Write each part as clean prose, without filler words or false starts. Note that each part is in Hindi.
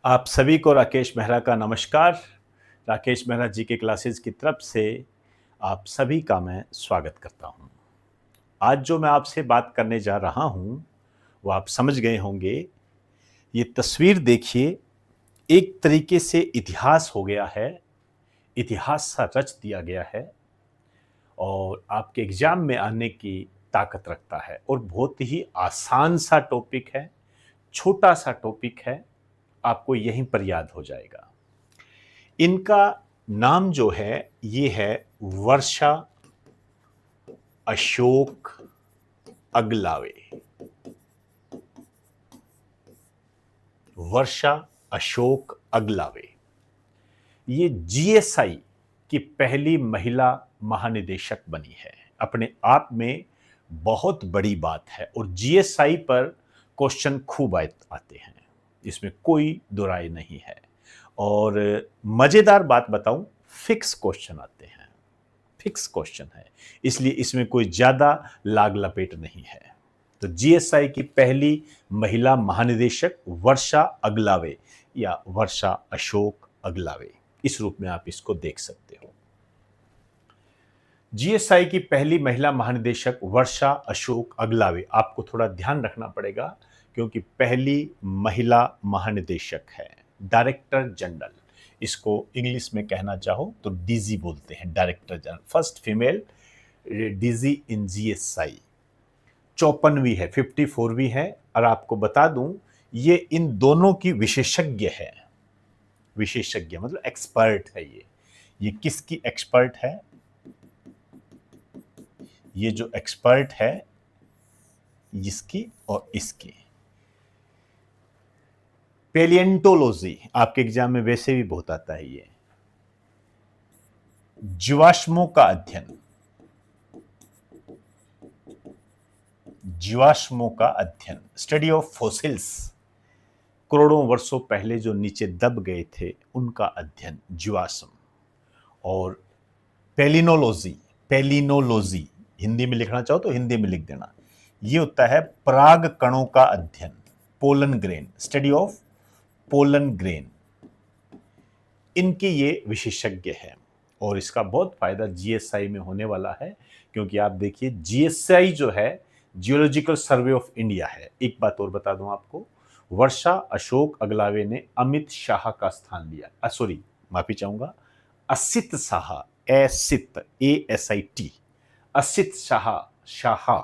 आप सभी को राकेश मेहरा का नमस्कार। राकेश मेहरा जी के क्लासेस की तरफ से आप सभी का मैं स्वागत करता हूं। आज जो मैं आपसे बात करने जा रहा हूं वो आप समझ गए होंगे। ये तस्वीर देखिए, एक तरीके से इतिहास हो गया है, इतिहास सा रच दिया गया है और आपके एग्जाम में आने की ताकत रखता है और बहुत ही आसान सा टॉपिक है, छोटा सा टॉपिक है, आपको यहीं पर याद हो जाएगा। इनका नाम जो है ये है वर्षा अशोक अगलावे। वर्षा अशोक अगलावे ये जीएसआई की पहली महिला महानिदेशक बनी है। अपने आप में बहुत बड़ी बात है और जीएसआई पर क्वेश्चन खूब आते हैं, इसमें कोई दो राय नहीं है। और मजेदार बात बताऊं, फिक्स क्वेश्चन आते हैं, फिक्स क्वेश्चन है, इसलिए इसमें कोई ज्यादा लाग लपेट नहीं है। तो जीएसआई की पहली महिला महानिदेशक वर्षा अगलावे या वर्षा अशोक अगलावे, इस रूप में आप इसको देख सकते हो। जीएसआई की पहली महिला महानिदेशक वर्षा अशोक अगलावे, आपको थोड़ा ध्यान रखना पड़ेगा क्योंकि पहली महिला महानिदेशक है, डायरेक्टर जनरल। इसको इंग्लिश में कहना चाहो तो डीजी बोलते हैं, director general, first female DG in GSI. 54वीं है, 54वीं है। और आपको बता दूं, ये इन दोनों की विशेषज्ञ है। विशेषज्ञ मतलब एक्सपर्ट है। ये किसकी एक्सपर्ट है? ये जो एक्सपर्ट है इसकी और इसकी। पेलियंटोलॉजी आपके एग्जाम में वैसे भी बहुत आता है। ये जीवाश्मों का अध्ययन, जीवाश्मों का अध्ययन, स्टडी ऑफ फॉसिल्स, करोड़ों वर्षों पहले जो नीचे दब गए थे उनका अध्ययन, जीवाश्म। और पेलिनोलॉजी, पेलिनोलॉजी हिंदी में लिखना चाहो तो हिंदी में लिख देना, ये होता है पराग कणों का अध्ययन, pollen grain, study of pollen grain. इनके ये विशेषज्ञ हैं और इसका बहुत फायदा जीएसआई में होने वाला है क्योंकि आप देखिए जीएसआई जो है जियोलॉजिकल सर्वे ऑफ इंडिया है। एक बात और बता दूं आपको, वर्षा अशोक अगलावे ने अमित शाह का स्थान लिया, सॉरी माफी चाहूंगा, असित शाह, एसित ASIT, असित शाह, शाह,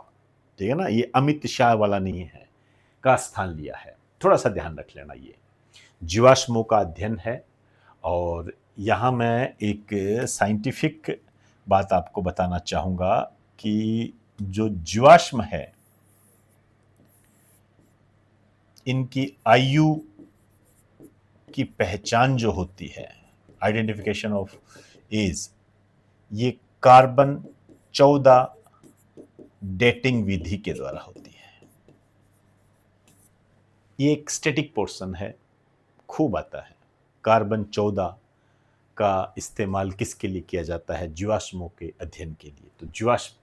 ठीक है ना, ये अमित शाह वाला नहीं है, का स्थान लिया है। थोड़ा सा ध्यान रख लेना। ये जीवाश्मों का अध्ययन है। और यहां मैं एक साइंटिफिक बात आपको बताना चाहूंगा कि जो जीवाश्म है इनकी आयु की पहचान जो होती है, आइडेंटिफिकेशन ऑफ एज, ये कार्बन 14 डेटिंग विधि के द्वारा होती है। ये एक स्टैटिक पोर्शन है, खूब आता है। कार्बन 14 का इस्तेमाल किसके लिए किया जाता है? जीवाश्मों के अध्ययन के लिए। तो जीवाश्म,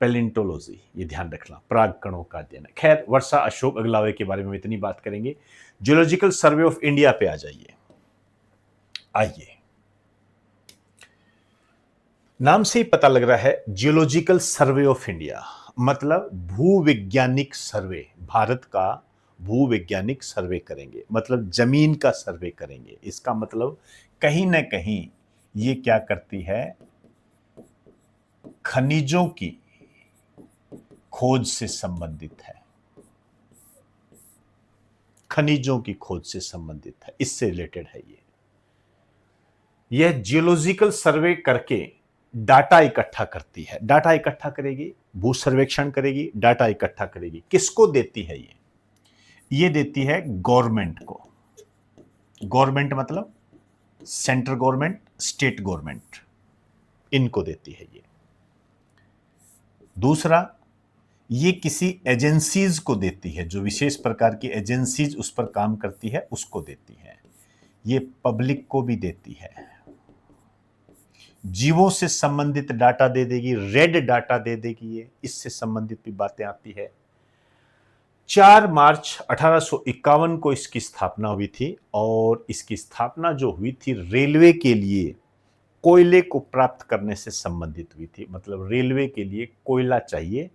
पेलिंटोलॉजी, ये ध्यान रखना, पराग कणों का अध्ययन है। खैर, वर्षा अशोक अगलावे के बारे में इतनी बात करेंगे। जियोलॉजिकल सर्वे ऑफ इंडिया पे आ जाइए। आइए, नाम से ही पता लग रहा है जियोलॉजिकल सर्वे ऑफ इंडिया मतलब भूवैज्ञानिक सर्वे, भारत का भूवैज्ञानिक सर्वे करेंगे, मतलब जमीन का सर्वे करेंगे। इसका मतलब कहीं ना कहीं ये क्या करती है, खनिजों की खोज से संबंधित है, खनिजों की खोज से संबंधित है, इससे रिलेटेड है। यह जियोलॉजिकल सर्वे करके डाटा इकट्ठा करती है। डाटा इकट्ठा करेगी, भू सर्वेक्षण करेगी, डाटा इकट्ठा करेगी। किसको देती है ये देती है गवर्नमेंट को। गवर्नमेंट मतलब सेंट्रल गवर्नमेंट, स्टेट गवर्नमेंट, इनको देती है ये। दूसरा, ये किसी एजेंसीज को देती है, जो विशेष प्रकार की एजेंसीज उस पर काम करती है उसको देती है। ये पब्लिक को भी देती है। जीवों से संबंधित डाटा दे देगी, रेड डाटा दे देगी, ये इससे संबंधित भी बातें आती है। 4 मार्च 1851 को इसकी स्थापना हुई थी और इसकी स्थापना जो हुई थी रेलवे के लिए कोयले को प्राप्त करने से संबंधित हुई थी। मतलब रेलवे के लिए कोयला चाहिए,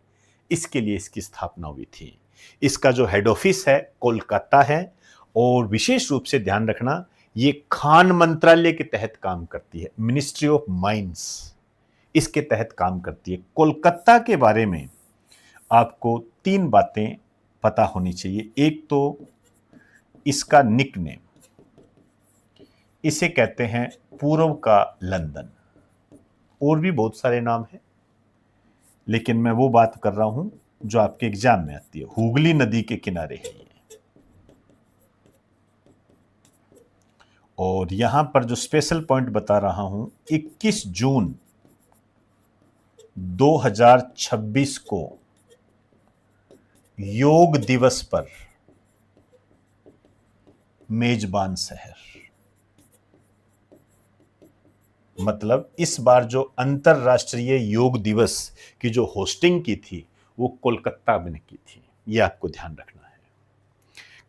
इसके लिए इसकी स्थापना हुई थी। इसका जो हेड ऑफिस है कोलकाता है और विशेष रूप से ध्यान रखना ये खान मंत्रालय के तहत काम करती है, मिनिस्ट्री ऑफ माइंस इसके तहत काम करती है। कोलकाता के बारे में आपको 3 बातें पता होनी चाहिए। एक तो इसका निकनेम, इसे कहते हैं पूर्व का लंदन। और भी बहुत सारे नाम हैं, लेकिन मैं वो बात कर रहा हूं जो आपके एग्जाम में आती है। हुगली नदी के किनारे है ये। और यहां पर जो स्पेशल पॉइंट बता रहा हूं, 21 जून 2026 को योग दिवस पर मेजबान शहर, मतलब इस बार जो अंतरराष्ट्रीय योग दिवस की जो होस्टिंग की थी वो कोलकाता में की थी। ये आपको ध्यान रखना है।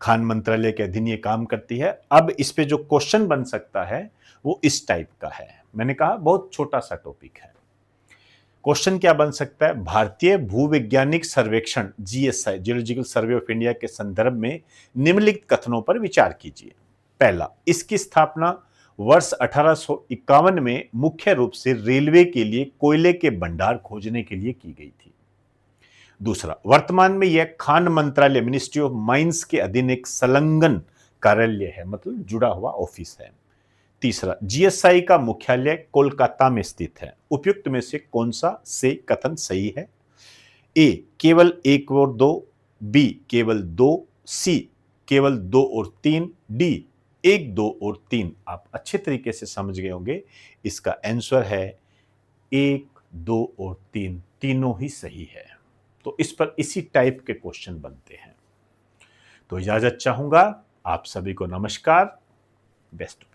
खान मंत्रालय के अधीन ये काम करती है। अब इस पे जो क्वेश्चन बन सकता है वो इस टाइप का है। मैंने कहा बहुत छोटा सा टॉपिक है। क्वेश्चन क्या बन सकता है? भारतीय भूवैज्ञानिक सर्वेक्षण GSI, geological survey of India के संदर्भ में निम्नलिखित कथनों पर विचार कीजिए। पहला, इसकी स्थापना वर्ष 1851 में मुख्य रूप से रेलवे के लिए कोयले के भंडार खोजने के लिए की गई थी। दूसरा, वर्तमान में यह खान मंत्रालय, मिनिस्ट्री ऑफ माइंस के अधीन एक संलग्न कार्यालय है, मतलब जुड़ा हुआ ऑफिस है। तीसरा, जीएसआई का मुख्यालय कोलकाता में स्थित है। उपयुक्त में से कौन सा से कथन सही है? ए केवल 1 और 2, बी केवल 2, सी केवल 2 और 3, डी 1, 2 और 3। आप अच्छे तरीके से समझ गए होंगे। इसका आंसर है 1, 2 और 3, तीनों ही सही है। तो इस पर इसी टाइप के क्वेश्चन बनते हैं। तो इजाजत चाहूंगा। आप सभी को नमस्कार। बेस्ट।